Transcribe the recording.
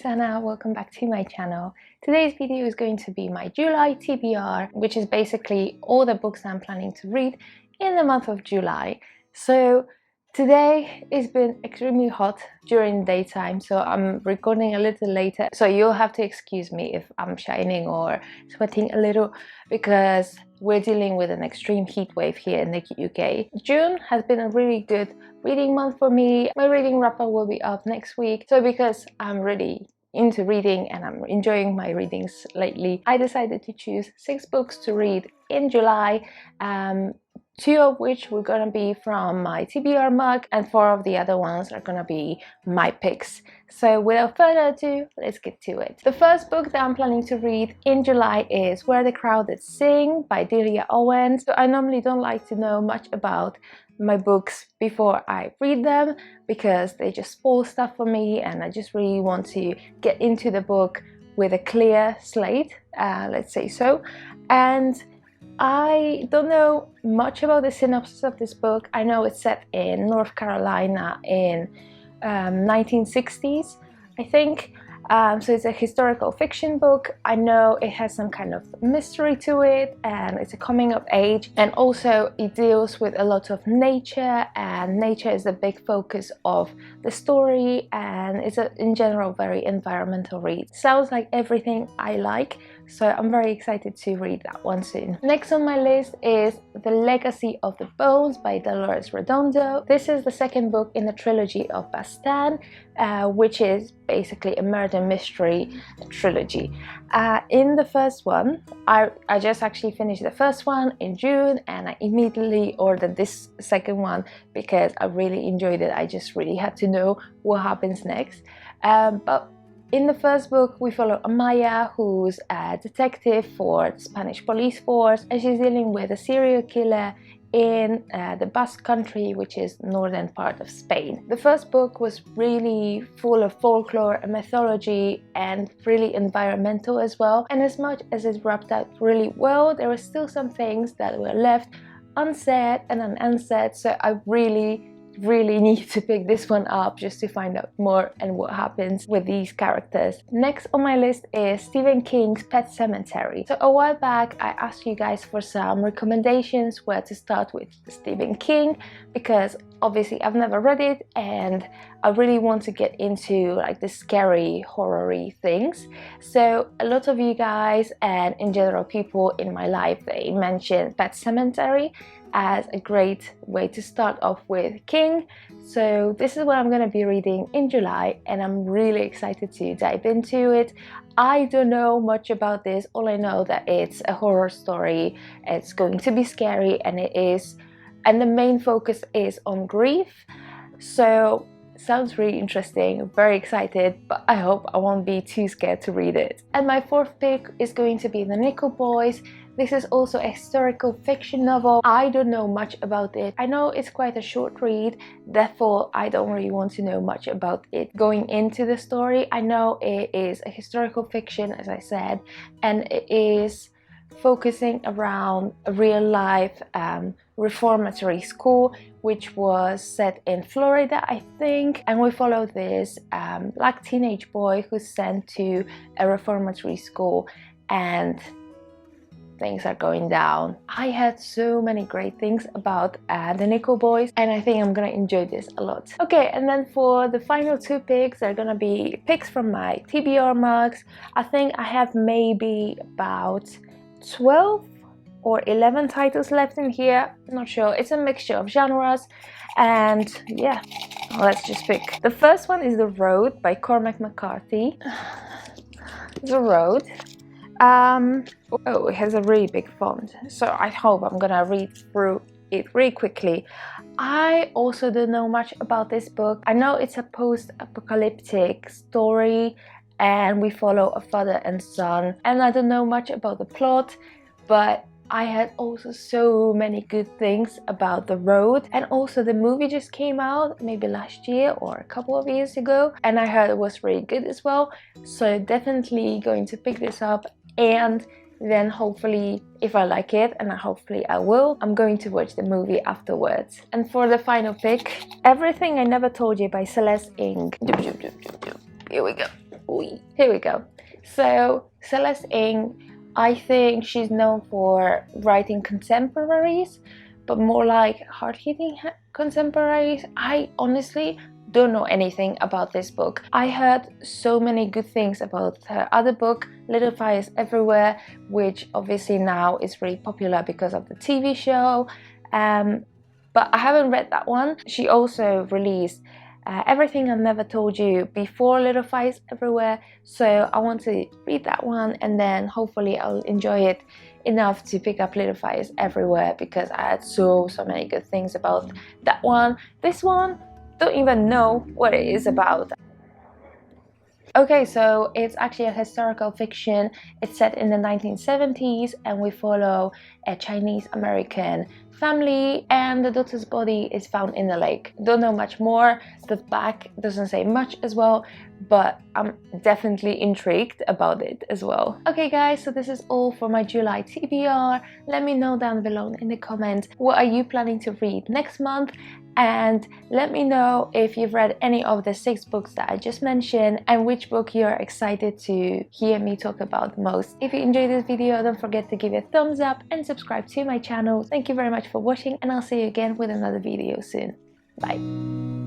it's Anna. Welcome back to my channel. Today's video is going to be my July TBR, which is basically all the books I'm planning to read in the month of July. So today it's been extremely hot during the daytime, so I'm recording a little later, so you'll have to excuse me if I'm shining or sweating a little because we're dealing with an extreme heat wave here in the UK. June has been a really good reading month for me. My reading wrap-up will be up next week, so because I'm really into reading and I'm enjoying my readings lately, I decided to choose 6 books to read in July. 2 of which were gonna be from my TBR mug and 4 of the other ones are gonna be my picks. So without further ado, let's get to it. The first book that I'm planning to read in July is Where the Crowded Sing by Delia Owens. So I normally don't like to know much about my books before I read them because they just spoil stuff for me, and I just really want to get into the book with a clear slate, let's say so. And I don't know much about the synopsis of this book. I know it's set in North Carolina in 1960s, I think. So it's a historical fiction book. I know it has some kind of mystery to it, and it's a coming of age, and also it deals with a lot of nature, and nature is a big focus of the story, and it's in general very environmental read. Sounds like everything I like, so I'm very excited to read that one soon. Next on my list is The Legacy of the Bones by Dolores Redondo. This is the second book in the trilogy of Bastan, which is basically a murder mystery trilogy. In the first one, I just actually finished the first one in June, and I immediately ordered this second one because I really enjoyed it. I just really had to know what happens next. But in the first book, we follow EMIAL, who's a detective for the Spanish police force, and she's dealing with a serial killer in the Basque country, which is northern part of Spain. The first book was really full of folklore and mythology and really environmental as well. And as much as it wrapped up really well, there were still some things that were left unsaid and unanswered. So I really need to pick this one up just to find out more and what happens with these characters. Next on my list is Stephen King's Pet Sematary. So a while back I asked you guys for some recommendations where to start with Stephen King, because obviously I've never read it and I really want to get into like the scary horror-y things. So a lot of you guys and in general people in my life, they mentioned Pet Sematary as a great way to start off with King. So this is what I'm going to be reading in July, and I'm really excited to dive into it. I don't know much about this. All I know that it's a horror story, it's going to be scary, and the main focus is on grief. So sounds really interesting, very excited, but I hope I won't be too scared to read it. And my fourth pick is going to be the Neko Boys. This is also a historical fiction novel. I don't know much about it. I know it's quite a short read, therefore I don't really want to know much about it going into the story. I know it is a historical fiction, as I said, and it is focusing around a real-life reformatory school, which was set in Florida, I think, and we follow this black teenage boy who's sent to a reformatory school, and things are going down. I heard so many great things about the Neko Boys, and I think I'm gonna enjoy this a lot. Okay, and then for the final 2 picks, they're gonna be picks from my TBR mugs. I think I have maybe about 12 or 11 titles left in here, I'm not sure. It's a mixture of genres, and yeah, let's just pick. The first one is The Road by Cormac McCarthy. The Road. Oh, it has a really big font, so I hope I'm gonna read through it really quickly. I also don't know much about this book. I know it's a post-apocalyptic story and we follow a father and son, and I don't know much about the plot, but I had also so many good things about The Road, and also the movie just came out maybe last year or a couple of years ago, and I heard it was really good as well. So definitely going to pick this up, and then hopefully, if I like it, and hopefully I will, I'm going to watch the movie afterwards. And for the final pick, Everything I Never Told You by Celeste Ng. Here we go. Here we go. So Celeste Ng, I think she's known for writing contemporaries, but more like hard-hitting contemporaries. I honestly don't know anything about this book. I heard so many good things about her other book, Little Fires Everywhere, which obviously now is really popular because of the TV show, but I haven't read that one. She also released Everything I Never Told You before Little Fires Everywhere, so I want to read that one, and then hopefully I'll enjoy it enough to pick up Little Fires Everywhere, because I had so many good things about that one. This one, don't even know what it is about. Okay, so it's actually a historical fiction. It's set in the 1970s, and we follow a Chinese American family, and the daughter's body is found in the lake. Don't know much more. The back doesn't say much as well, but I'm definitely intrigued about it as well. Okay guys, so this is all for my July TBR. Let me know down below in the comments, what are you planning to read next month? And let me know if you've read any of the 6 books that I just mentioned, and which book you're excited to hear me talk about most. If you enjoyed this video, don't forget to give it a thumbs up and subscribe to my channel. Thank you very much for watching, and I'll see you again with another video soon. Bye.